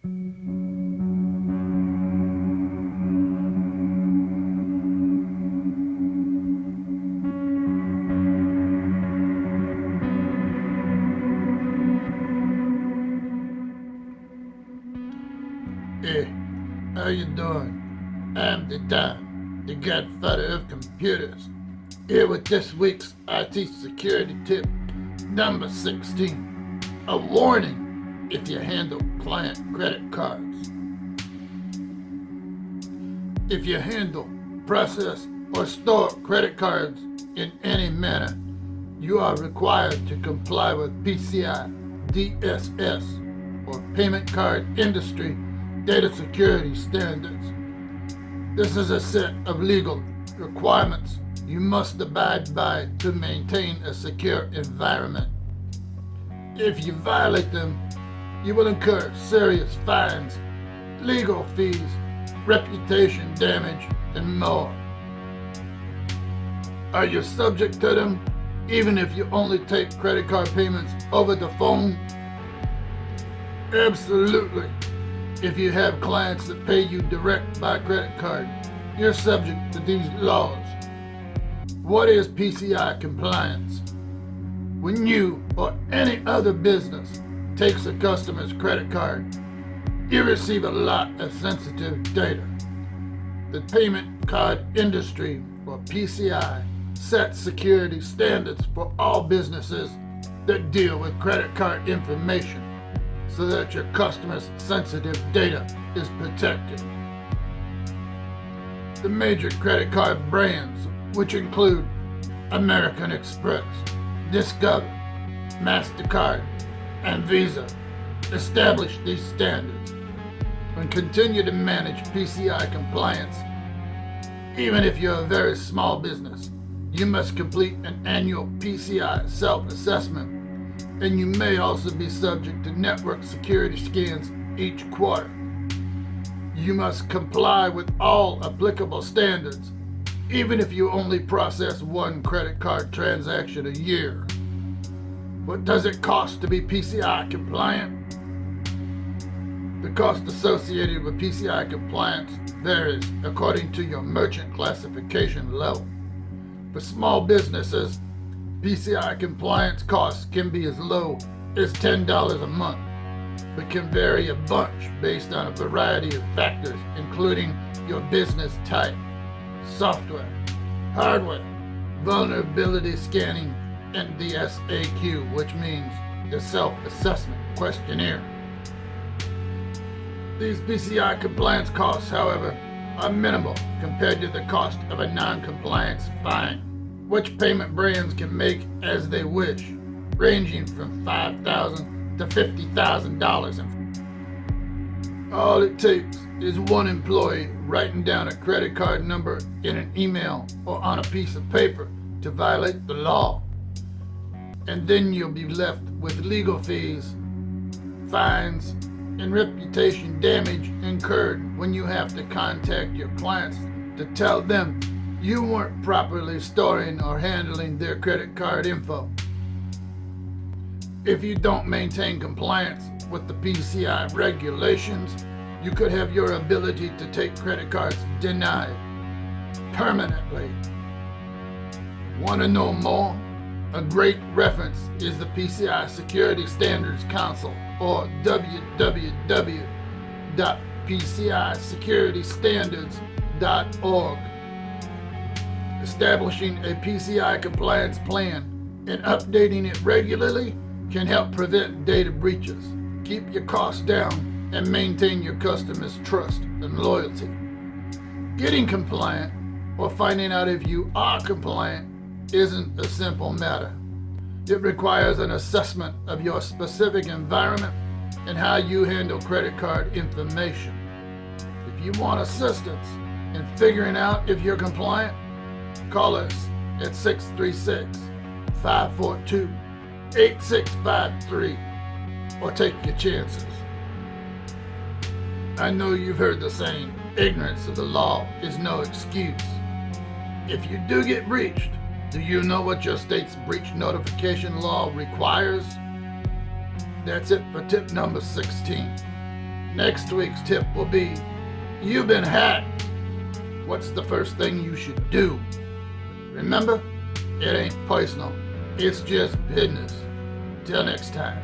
Hey, how you doing? I'm the Don, the godfather of computers, here with this week's IT security tip number 16. A warning if you handle client credit cards. If you handle, process, or store credit cards in any manner, you are required to comply with PCI DSS, or Payment Card Industry Data Security Standards. This is a set of legal requirements you must abide by to maintain a secure environment. If you violate them, you will incur serious fines, legal fees, reputation damage, and more. Are you subject to them even if you only take credit card payments over the phone? Absolutely. If you have clients that pay you direct by credit card, you're subject to these laws. What is PCI compliance? When you or any other business takes a customer's credit card, you receive a lot of sensitive data. The Payment Card Industry, or PCI, sets security standards for all businesses that deal with credit card information, so that your customers' sensitive data is protected. The major credit card brands, which include American Express, Discover, MasterCard, and Visa, establish these standards and continue to manage PCI compliance. Even if you're a very small business, you must complete an annual PCI self-assessment, and you may also be subject to network security scans each quarter. You must comply with all applicable standards, even if you only process one credit card transaction a year. What does it cost to be PCI compliant? The cost associated with PCI compliance varies according to your merchant classification level. For small businesses, PCI compliance costs can be as low as $10 a month, but can vary a bunch based on a variety of factors, including your business type, software, hardware, vulnerability scanning, and the SAQ, which means the self-assessment questionnaire. These PCI compliance costs, however, are minimal compared to the cost of a non-compliance fine, which payment brands can make as they wish, ranging from $5,000 to $50,000. All it takes is one employee writing down a credit card number in an email or on a piece of paper to violate the law. And then you'll be left with legal fees, fines, and reputation damage incurred when you have to contact your clients to tell them you weren't properly storing or handling their credit card info. If you don't maintain compliance with the PCI regulations, you could have your ability to take credit cards denied permanently. Want to know more? A great reference is the PCI Security Standards Council, or www.pcisecuritystandards.org. Establishing a PCI compliance plan and updating it regularly can help prevent data breaches, keep your costs down, and maintain your customers' trust and loyalty. Getting compliant, or finding out if you are compliant, isn't a simple matter. It requires an assessment of your specific environment and how you handle credit card information. If you want assistance in figuring out if you're compliant, call us at 636-542-8653 or take your chances. I know you've heard the saying, ignorance of the law is no excuse. If you do get breached, do you know what your state's breach notification law requires? That's it for tip number 16. Next week's tip will be, you've been hacked. What's the first thing you should do? Remember, it ain't personal. It's just business. Till next time.